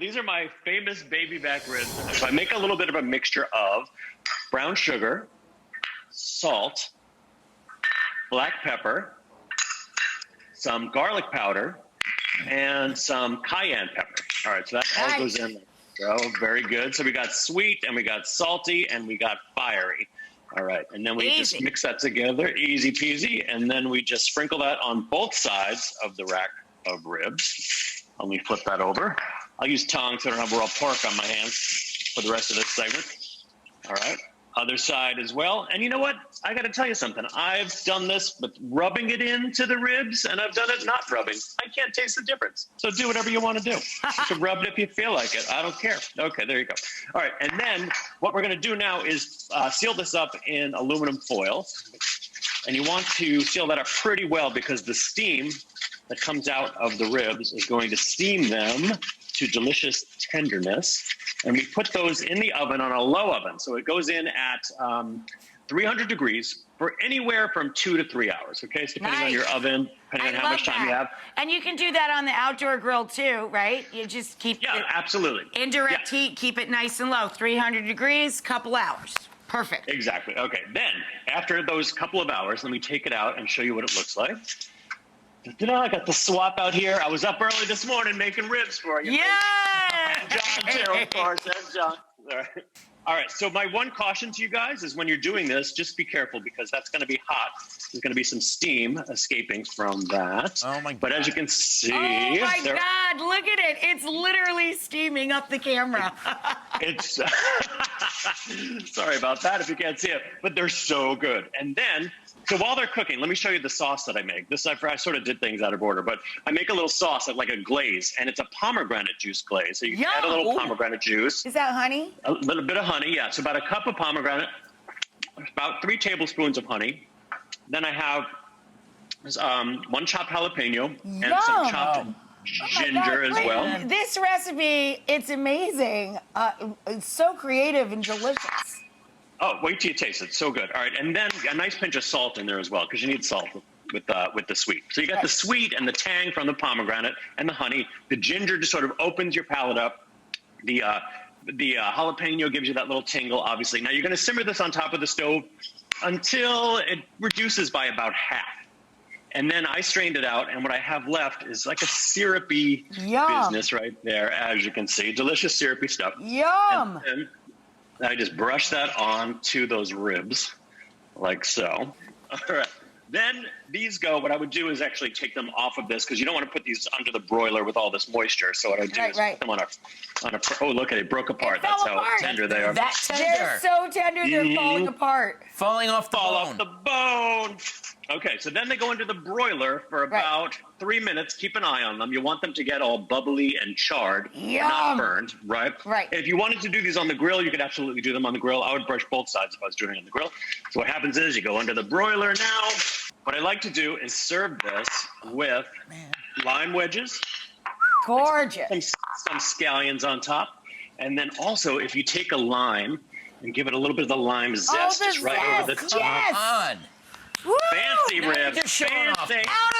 these are my famous baby back ribs. So I make a little bit of a mixture of brown sugar, salt, black pepper, some garlic powder, and some cayenne pepper. All right, so that all goes in. So very good. So we got sweet, and we got salty, and we got fiery. All right, and then we just mix that together, easy peasy, and then we just sprinkle that on both sides of the rack of ribs. Let me flip that over. I'll use tongs so I don't have raw pork on my hands for the rest of this segment. All right, other side as well. And you know what? I got to tell you something. I've done this with rubbing it into the ribs, and I've done it not rubbing. I can't taste the difference. So do whatever you want to do. You can rub it if you feel like it. I don't care. Okay, there you go. All right, and then what we're going to do now is seal this up in aluminum foil. And you want to seal that up pretty well because the steam that comes out of the ribs is going to steam them to delicious tenderness. And we put those in the oven on a low oven. So it goes in at 300 degrees for anywhere from 2 to 3 hours. Okay, so depending on your oven, depending on how much time you have. And you can do that on the outdoor grill too, right? You just keep it absolutely. Indirect heat, keep it nice and low. 300 degrees, couple hours. Perfect. Exactly. Okay, then after those couple of hours, let me take it out and show you what it looks like. I got the swap out here. I was up early this morning making ribs for you. Yeah! John Terrell, of course. That's John. All right. All right. So my one caution to you guys is when you're doing this, just be careful because that's going to be hot. There's going to be some steam escaping from that. Oh, my God. But as you can see. Oh, my God. Look at it. It's literally steaming up the camera. It's sorry about that if you can't see it, but they're so good. And then, so while they're cooking, let me show you the sauce that I make. This I sort of did things out of order, but I make a little sauce like a glaze, and it's a pomegranate juice glaze. So you add a little pomegranate juice. Is that honey? A little bit of honey, yeah. So about a cup of pomegranate, about 3 tablespoons of honey. Then I have 1 chopped jalapeno and some chopped ginger as well. This recipe, it's amazing. It's so creative and delicious. Oh, wait till you taste it. So good. All right, and then a nice pinch of salt in there as well because you need salt with the sweet. So you got the sweet and the tang from the pomegranate and the honey. The ginger just sort of opens your palate up. The jalapeno gives you that little tingle, obviously. Now you're going to simmer this on top of the stove until it reduces by about half. And then I strained it out, and what I have left is like a syrupy business right there, as you can see. Delicious syrupy stuff. Yum! And I just brush that on to those ribs, like so. All right. Then these go, what I would do is actually take them off of this, because you don't want to put these under the broiler with all this moisture. So what I do is put them on a, oh, look at it, broke apart. That's how tender they are. That tender. They're so tender, they're falling apart. Falling off the bone. Fall off the bone. Okay, so then they go into the broiler for about 3 minutes. Keep an eye on them. You want them to get all bubbly and charred, not burned, right? Right. If you wanted to do these on the grill, you could absolutely do them on the grill. I would brush both sides if I was doing it on the grill. So what happens is you go under the broiler now. What I like to do is serve this with lime wedges. Gorgeous. Some scallions on top. And then also, if you take a lime and give it a little bit of the lime zest just right over the top. Yes. On. Woo! Fancy ribs. Just showing off. Fancy. Out